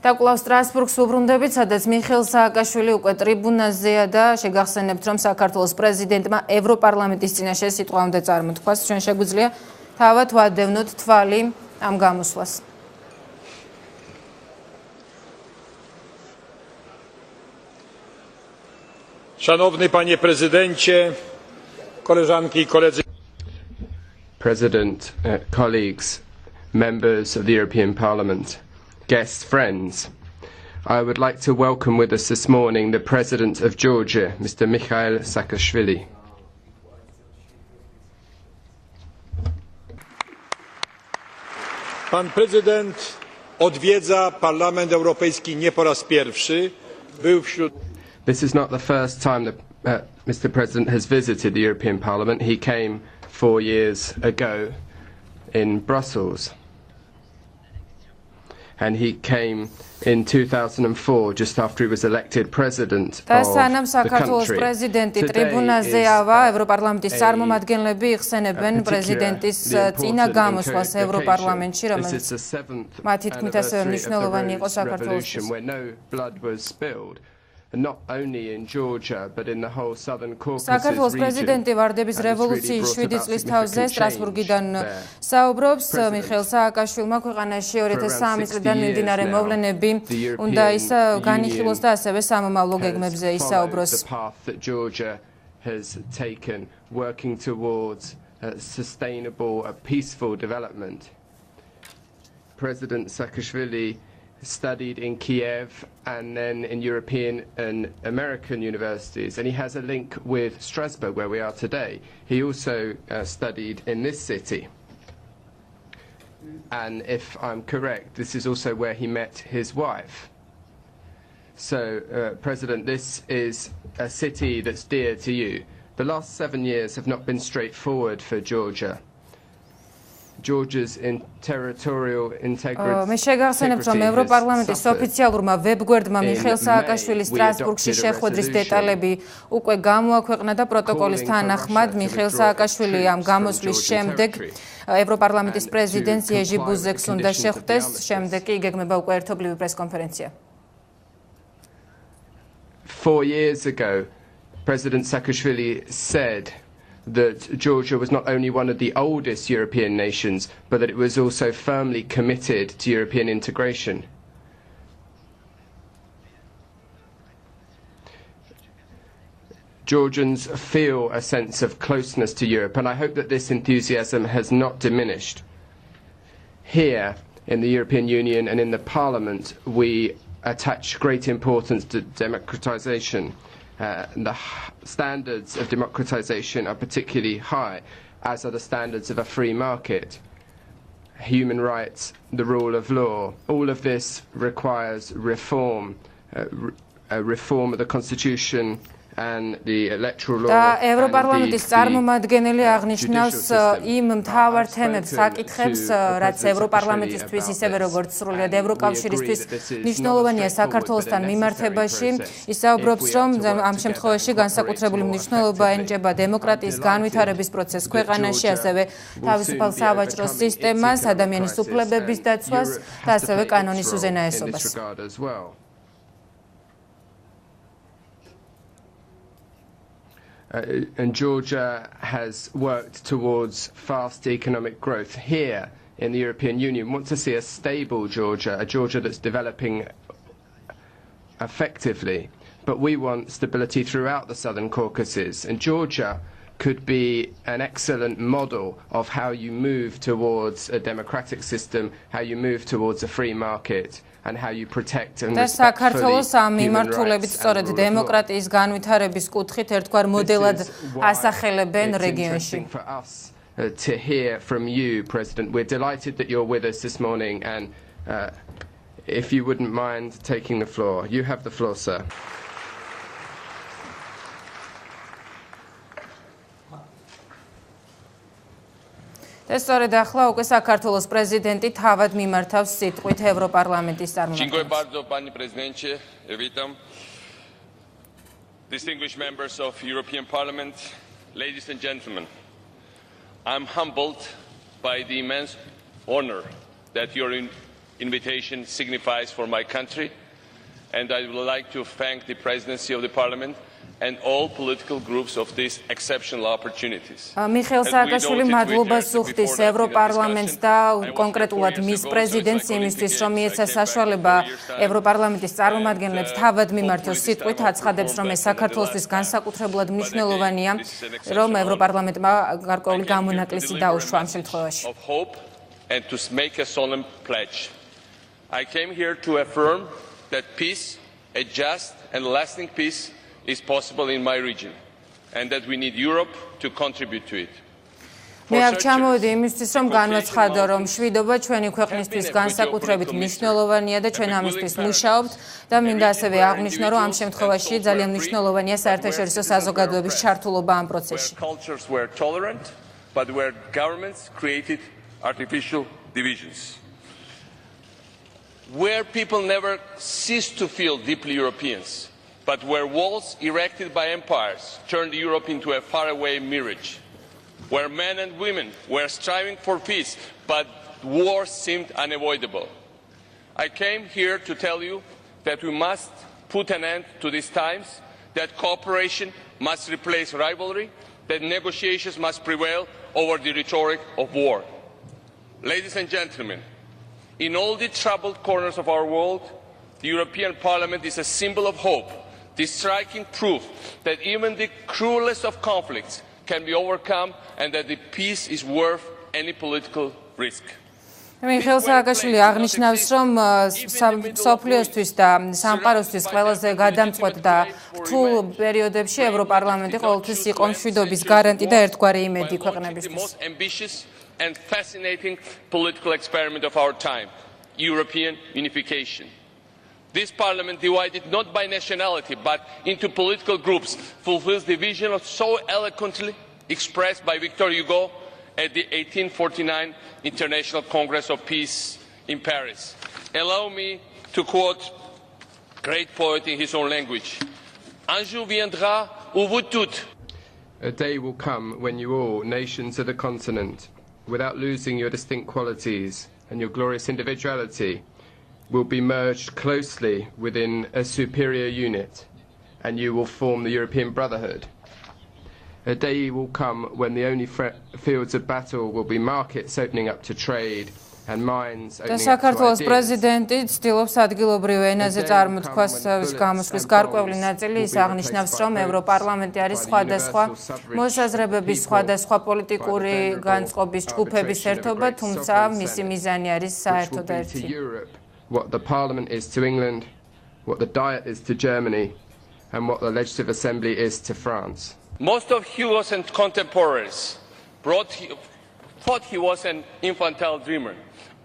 Დაკვლავ სტრასბურგს უბრუნდებით, სადაც მიხეილ სააკაშვილი უკვე ტრიბუნაზეა და შეგახსენებთ, რომ საქართველოს პრეზიდენტმა ევროპარლამენტის წინაშე სიტყვა უნდა წარმოთქვას. Ჩვენ შეგვიძლია თავად ვადევნოთ თვალი ამ გამოსვლას. Szanowny panie prezydencie, koleżanki i koledzy. President, colleagues, members of the European Parliament, guests, friends, I would like to welcome with us this morning the President of Georgia, Mr. Mikhail Saakashvili. Pan prezydent odwiedza Parlament Europejski nie po raz pierwszy. Był wśród. This is not the first time that Mr. President has visited the European Parliament. He came 4 years ago in Brussels. And he came in 2004, just after he was elected president of the country. Presidenti ტრიბუნაზეა ევროპარლამენტის წარმომადგენლები იხსენებენ პრეზიდენტის წინა გამოსვლას ევროპარლამენტში, რომელიც მათი თქმით ასევე მნიშვნელოვანი იყო საქართველოსთვის. Not only in Georgia, but in the whole southern Caucasus საქართველოს პრეზიდენტი ვარდების რევოლუციის 7 წლის თავზე სტრასბურგიდან საუბრობს. მიხეილ სააკაშვილმა ქვეყანაში 2003 წლიდან მიმდინარე მოვლენები უნდა განიხილოს და ასევე სამომავლო გეგმებზე ისაუბროს. Georgia has taken working towards sustainable, peaceful development. President Saakashvili studied in Kiev and then in European and American universities, and he has a link with Strasbourg, where we are today. He also studied in this city, and if I'm correct, this is also where he met his wife. So, President, this is a city that's dear to you. The last 7 years have not been straightforward for Georgia. Georgia's territorial integrity. მე შეგახსენებთ, რომ ევროპარლამენტის ოფიციალურმა ვებგვერდმა მიხეილ სააკაშვილის სტრასბურგში შეხვედრის დეტალები უკვე გამოაქვეყნა და პროტოკოლის თანახმად მიხეილ სააკაშვილი ამ გამოსვლის შემდეგ ევროპარლამენტის პრეზიდენტს იეჟი ბუზეკს უნდა შეხვდეს, შემდეგ კი იგეგმება უკვე ერთობლივი პრესკონფერენცია. 4 years ago, President Saakashvili said that Georgia was not only one of the oldest European nations, but that it was also firmly committed to European integration. Georgians feel a sense of closeness to Europe, and I hope that this enthusiasm has not diminished. Here, in the European Union and in the Parliament, we attach great importance to democratization. The standards of democratization are particularly high, as are the standards of a free market, human rights, the rule of law. All of this requires reform, a reform of the constitution and the electoral law. და ევროპარლამენტის წარმომადგენელი აღნიშნავს იმ მთავარ თემებს, საკითხებს, რაც ევროპარლამენტისთვის ისევე როგორც სრულიად ევროკავშირისთვის მნიშვნელოვანია საქართველოსთან მიმართებაში. ისაუბრობს, რომ ამ შემთხვევაში განსაკუთრებული მნიშვნელობა ენიჭება დემოკრატიის განვითარების პროცესს ქვეყანაში, ასევე თავისუფალ სავაჭრო სისტემას, ადამიანის უფლებების დაცვას და ასევე კანონის უზენაესობას. And Georgia has worked towards fast economic growth. Here in the European Union, we want to see a stable Georgia, a Georgia that's developing effectively. But we want stability throughout the southern Caucasus. And Georgia could be an excellent model of how you move towards a democratic system, how you move towards a free market, and how you protect and respect fully human rights and the დემოკრატიის განვითარების კუთხით ერთგვარ მოდელად ასახელებენ რეგიონში. For us to hear from you, President, we're delighted that you're with us this morning, and if you wouldn't mind taking the floor, you have the floor, sir. ეს სწორედ ახლა უკვე საქართველოს პრეზიდენტი თავად მიმართავს სიტყვით ევროპარლამენტის წარმომადგენლებს. Dziękuję bardzo, panie prezydencie. Witam. Distinguished members of European Parliament, ladies and gentlemen. I'm humbled by the immense honor that you're invitation signifies for my country, and I would like to thank the presidency of the parliament and all political groups of these exceptional opportunities. მიხეილ სააკაშვილი მადლობას უხდის ევროპარლამენტს და კონკრეტულად მის პრეზიდენტს იმისთვის, რომ მიეცა საშუალება ევროპარლამენტის წარმომადგენლებს თავად მიმართოს სიტყვით, აცხადებს, რომ ეს საქართველოსთვის განსაკუთრებულად მნიშვნელოვანია, რომ ევროპარლამენტმა გარკვეული გამონაკლისი დაუშვა ამ შემთხვევაში. And to make a solemn pledge. I came here to affirm that peace, a just and lasting peace, is possible in my region, and that we need Europe to contribute to it. მე აქ ჩამოვედი იმისთვის, რომ განვაცხადო, რომ მშვიდობა ჩვენი ქვეყნისთვის განსაკუთრებით მნიშვნელოვანია და ჩვენ ამისთვის მუშაობთ და მინდა ასევე აღვნიშნო, რომ ამ შემთხვევაში ძალიან მნიშვნელოვანია საერთაშორისო საზოგადოების ჩართულობა ამ პროცესში. Cultures were tolerant, but where governments created artificial divisions. Where people never ceased to feel deeply Europeans, but where walls erected by empires turned Europe into a faraway mirage. Where men and women were striving for peace, but war seemed unavoidable. I came here to tell you that we must put an end to these times, that cooperation must replace rivalry, that negotiations must prevail over the rhetoric of war. Ladies and gentlemen, in all the troubled corners of our world, the European Parliament is a symbol of hope, the striking proof that even the cruelest of conflicts can be overcome and that the peace is worth any political risk. მიხეილ სააკაშვილი აღნიშნავს, რომ სოფლიოსთვის და სამყაროსთვის ყველაზე გადამწყვეტ და რთულ პერიოდებში ევროპარლამენტი ყოველთვის იყო მშვიდობის გარანტი და ერთგვარი იმედი ქვეყნებისთვის. And fascinating political experiment of our time, European unification. This parliament, divided not by nationality but into political groups, fulfills the vision so eloquently expressed by Victor Hugo at the 1849 International Congress of Peace in Paris. Allow me to quote a great poet in his own language. Un jour viendra où vous toutes. A day will come when you all, nations of the continent, without losing your distinct qualities and your glorious individuality, will be merged closely within a superior unit, and you will form the European Brotherhood. A day will come when the only fields of battle will be markets opening up to trade and minds opening up to საქართველოს ideas. პრეზიდენტი ცდილობს ადგილობრივ ენაზე წარმოთქვას თავის გამოსვლის გარკვეული ნაწილი ის აღნიშნავს, რომ ევროპარლამენტი არის სხვადასხვა მოსაზრებების, სხვადასხვა პოლიტიკური განწყობის ჯგუფების ერთობა, თუმცა მისი მიზანი არის საერთო და ერთი. What the Parliament is to England, what the Diet is to Germany, and what the Legislative Assembly is to France. Most of Hugo's and contemporaries thought he was an infantile dreamer.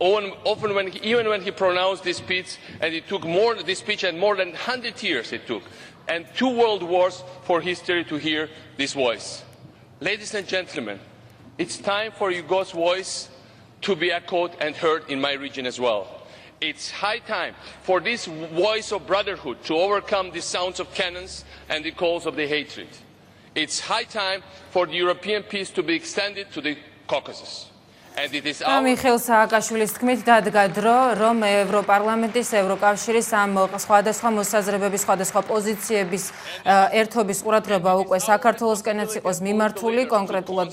Often even when he pronounced this speech, and it took this speech and more than 100 years it took, and 2 world wars for history to hear this voice. Ladies and gentlemen, it's time for Hugo's voice to be echoed and heard in my region as well. It's high time for this voice of brotherhood to overcome the sounds of cannons and the calls of the hatred. It's high time for the European peace to be extended to the Caucasus. And it is our... მიხეილ სააკაშვილის თქმით დადგა დრო, რომ ევროპარლამენტის, ევროკავშირის ამ სხვადასხვა მოსაზრებების, სხვადასხვა პოზიციების ერთობის ყურადღება უკვე საქართველოსკენაც იყოს მიმართული, კონკრეტულად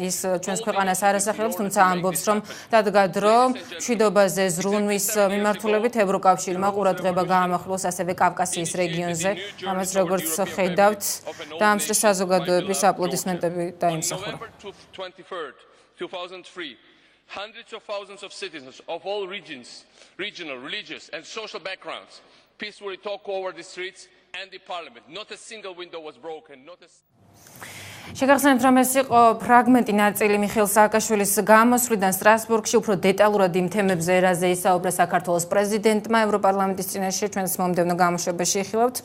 ის ჩვენს ქვეყანას არ ასახელებს, თუმცა ამბობს, რომ დადგა დრო მშვიდობაზე ზრუნვის მიმართულებით ევროკავშირმა ყურადღება გაამახვილოს ასევე კავკასიის რეგიონზე, ამას როგორც ხედავთ, დაამსრეს საზოგადოების აპლოდისმენტები დაიმსახურა. 2003, hundreds of thousands of citizens of all regions, regional, religious and social backgrounds peacefully talk over the streets and the parliament. Not a single window was broken. შეგახსენებთ, რომ ეს იყო ფრაგმენტი ნაწილი მიხეილ სააკაშვილის გამოსვლიდან სტრასბურგში, უფრო დეტალურად იმ თემებზე, რაზე ისაუბრა საქართველოს პრეზიდენტმა ევროპარლამენტის წინაშე, ჩვენს მომდევნო გამოშვებაში იხილავთ.